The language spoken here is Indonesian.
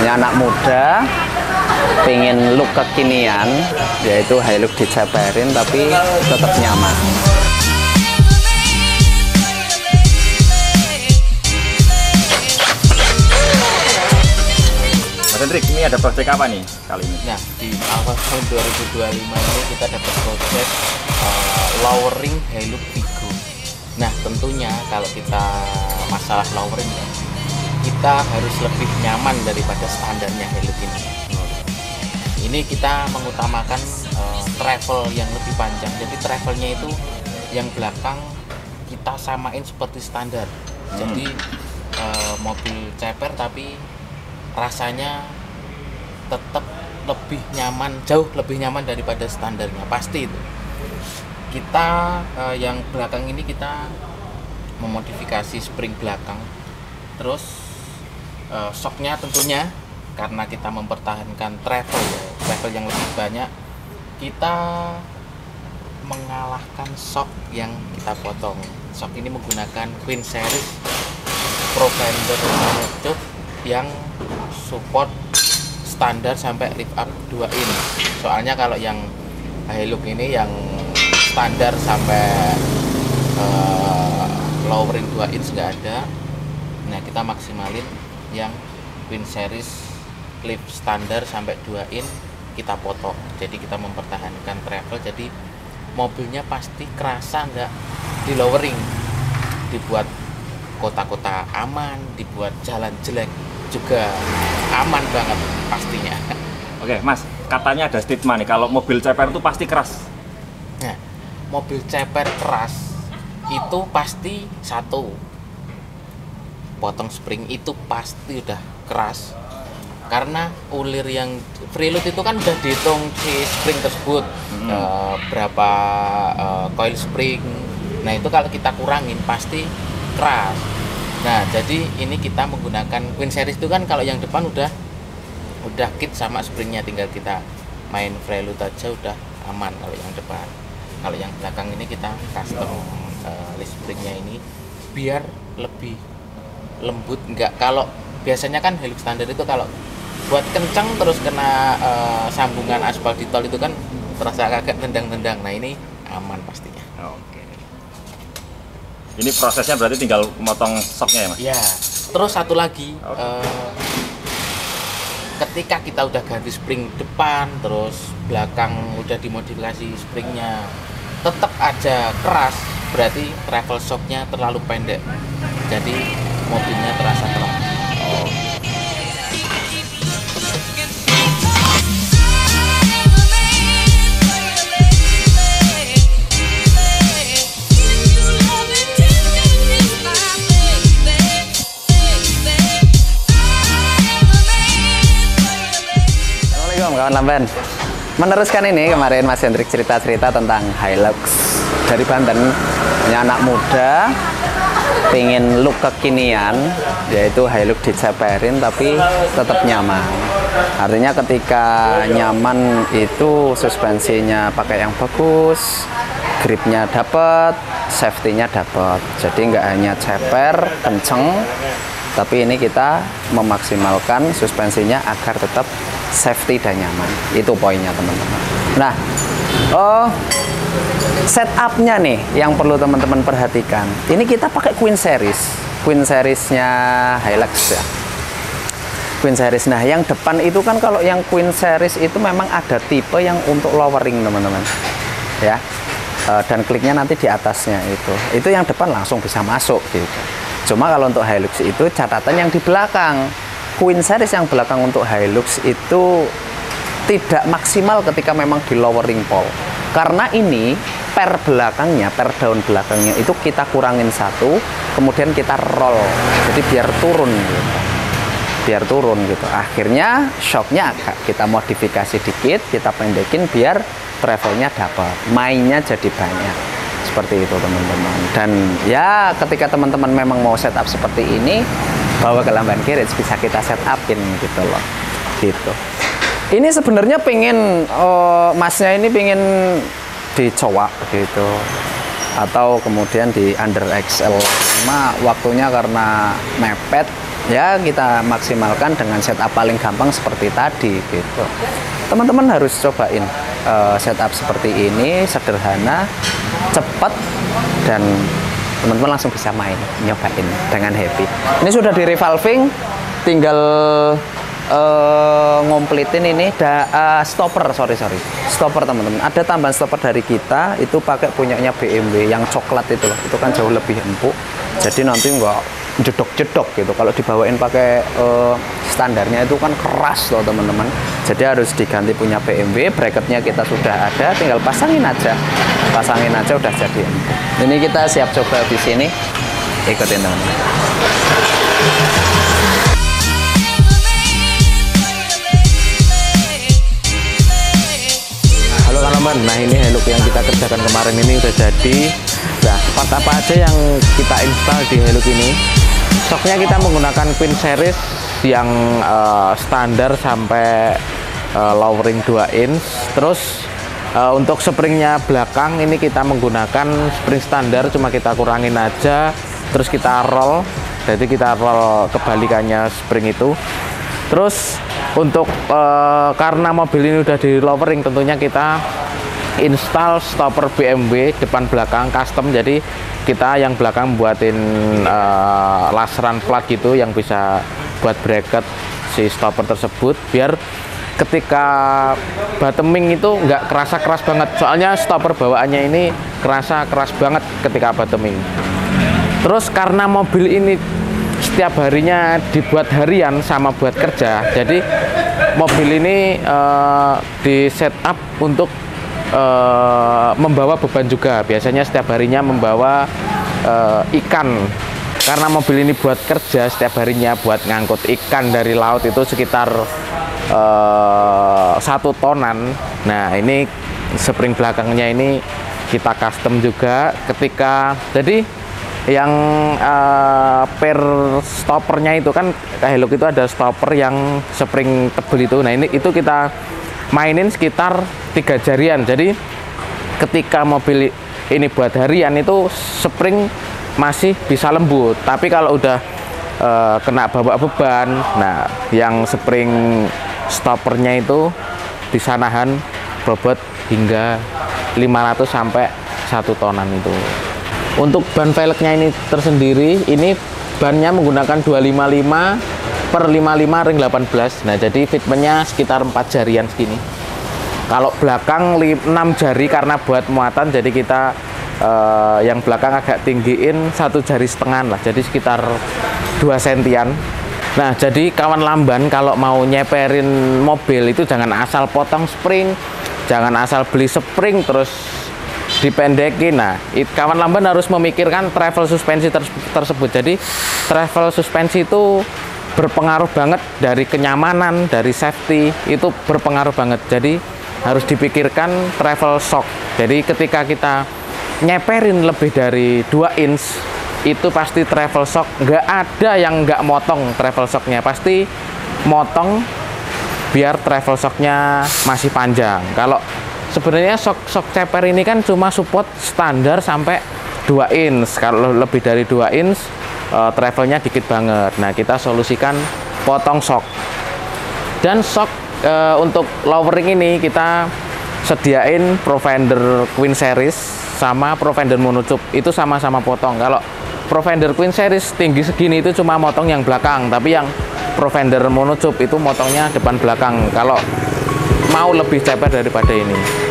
Ini anak muda pengen look kekinian, yaitu Hilux diceperin tapi tetap nyaman. Mas Hendrik, ini ada project apa nih kali ini? Nah, di awal tahun 2025 ini kita dapat project lowering Hilux Vigo. Nah, tentunya kalau kita masalah lowering ya, kita harus lebih nyaman daripada standarnya Hilux ini. Ini kita mengutamakan travel yang lebih panjang. Jadi travelnya itu yang belakang kita samain seperti standar. Jadi mobil ceper tapi rasanya tetap lebih nyaman, jauh lebih nyaman daripada standarnya, pasti itu. Kita yang belakang ini kita memodifikasi spring belakang, terus shocknya tentunya karena kita mempertahankan travel yang lebih banyak, kita mengalahkan shock yang kita potong. Shock ini menggunakan Queen Series Profender Tube yang support standar sampai lift up 2 in. Soalnya kalau yang Hilux ini yang standar sampai lowering 2 inch nggak ada. Nah, kita maksimalin yang Queen Series lift standar sampai 2 in kita potong. Jadi kita mempertahankan travel, jadi mobilnya pasti kerasa nggak di lowering. Dibuat kota-kota aman, dibuat jalan jelek juga aman banget pastinya. Oke, Mas, katanya ada statement nih kalau mobil ceper itu pasti keras. Nah, mobil ceper keras itu pasti satu, potong spring itu pasti udah keras. Karena ulir yang preload itu kan udah dihitung si spring tersebut, berapa coil spring. Nah, itu kalau kita kurangin pasti keras. Nah, jadi ini kita menggunakan Queen Series itu kan kalau yang depan udah kit sama springnya, tinggal kita main preload aja udah aman kalau yang depan. Kalau yang belakang ini kita custom list springnya ini biar lebih lembut. Enggak, kalau biasanya kan Hilux standar itu kalau buat kencang terus kena sambungan aspal di tol itu kan terasa agak tendang-tendang. Nah, ini aman pastinya. Oke. Ini prosesnya berarti tinggal motong shocknya ya, Mas? Ya, terus satu lagi, ketika kita udah ganti spring depan, terus belakang udah dimodifikasi springnya, tetap aja keras, berarti travel shocknya terlalu pendek, jadi mobilnya terasa keras. Kawan Lamban, meneruskan ini kemarin Mas Hendrik cerita-cerita tentang Hilux dari Banten. Ini anak muda pengen look kekinian, yaitu Hilux diceperin tapi tetap nyaman. Artinya ketika nyaman itu suspensinya pakai yang bagus, gripnya dapat, safety-nya dapat. Jadi nggak hanya ceper kenceng, tapi ini kita memaksimalkan suspensinya agar tetap safety dan nyaman. Itu poinnya, teman-teman. Nah, setupnya nih yang perlu teman-teman perhatikan. Ini kita pakai Queen Series-nya Hilux ya. Queen Series. Nah, yang depan itu kan kalau yang Queen Series itu memang ada tipe yang untuk lowering, teman-teman. Ya. Dan kliknya nanti di atasnya itu. Itu yang depan langsung bisa masuk gitu. Cuma kalau untuk Hilux itu catatan yang di belakang. Queen Series yang belakang untuk Hilux itu tidak maksimal ketika memang di lowering pole. Karena ini per belakangnya, per daun belakangnya itu kita kurangin satu, kemudian kita roll. Jadi biar turun gitu. Biar turun gitu. Akhirnya shocknya agak kita modifikasi dikit, kita pendekin biar travelnya dapat. Mainnya jadi banyak. Seperti itu, teman-teman. Dan ya ketika teman-teman memang mau setup seperti ini, bawa ke Lamban Garage bisa kita setupin gitu loh. Gitu. Ini sebenarnya pengen masnya ini pengen dicowak gitu. Atau kemudian di under XL. Cuma waktunya karena mepet ya kita maksimalkan dengan setup paling gampang seperti tadi gitu. Teman-teman harus cobain setup seperti ini, sederhana, cepat, dan teman-teman langsung bisa nyobain dengan happy. Ini sudah di revolving, tinggal ngomplitin ini stopper teman-teman. Ada tambahan stopper dari kita, itu pakai punyanya BMW yang coklat itu loh. Itu kan jauh lebih empuk, jadi nanti nggak jedok-jedok gitu. Kalau dibawain pakai standarnya itu kan keras loh teman-teman. Jadi harus diganti punya BMW. Bracketnya kita sudah ada, tinggal pasangin aja udah jadi empuk. Ini kita siap coba di sini, ikutin teman-teman. Teman, nah ini Hilux yang kita kerjakan kemarin ini udah jadi. Nah, part apa aja yang kita install di Hilux ini? Stoknya kita menggunakan Queen Series yang standar sampai lowering 2 inch. Terus untuk springnya belakang ini kita menggunakan spring standar, cuma kita kurangin aja. Terus kita roll, jadi kita roll kebalikannya spring itu. Terus untuk karena mobil ini udah di lowering, tentunya kita install stopper BMW depan belakang custom. Jadi kita yang belakang buatin laseran plat gitu yang bisa buat bracket si stopper tersebut, biar ketika bottoming itu nggak kerasa keras banget. Soalnya stopper bawaannya ini kerasa keras banget ketika bottoming. Terus karena mobil ini setiap harinya dibuat harian sama buat kerja, jadi mobil ini di setup untuk membawa beban juga. Biasanya setiap harinya membawa ikan, karena mobil ini buat kerja setiap harinya buat ngangkut ikan dari laut itu sekitar 1 tonan. Nah ini spring belakangnya ini kita custom juga. Jadi yang per stoppernya itu kan Hilux itu ada stopper yang spring tebel itu. Nah ini itu kita mainin sekitar 3 jarian. Jadi ketika mobil ini buat harian itu spring masih bisa lembut, tapi kalau udah kena bawa beban, nah yang spring stoppernya itu bisa nahan bobot hingga 500 sampai 1 tonan itu. Untuk ban velgnya ini tersendiri, ini bannya menggunakan 255/55 ring 18. Nah jadi fitmentnya sekitar 4 jarian segini. Kalau belakang 6 jari karena buat muatan, jadi kita yang belakang agak tinggiin 1,5 jari lah, jadi sekitar 2 sentian. Nah jadi kawan lamban kalau mau nyeperin mobil itu jangan asal potong spring, jangan asal beli spring terus dipendekin. Nah kawan lamban harus memikirkan travel suspensi tersebut. Jadi travel suspensi itu berpengaruh banget dari kenyamanan, dari safety, itu berpengaruh banget. Jadi harus dipikirkan travel shock. Jadi ketika kita nyeperin lebih dari 2 inch itu pasti travel shock. Nggak ada yang nggak motong travel shocknya, pasti motong biar travel shocknya masih panjang. Kalau sebenarnya shock ceper ini kan cuma support standar sampai 2 inch. Kalau lebih dari 2 inch travelnya dikit banget. Nah kita solusikan potong shock. Dan shock untuk lowering ini kita sediain Provender Queen Series sama Provender Monotube, itu sama-sama potong. Kalau Provender Queen Series tinggi segini itu cuma motong yang belakang, tapi yang Provender Monotube itu motongnya depan belakang kalau mau lebih ceper daripada ini.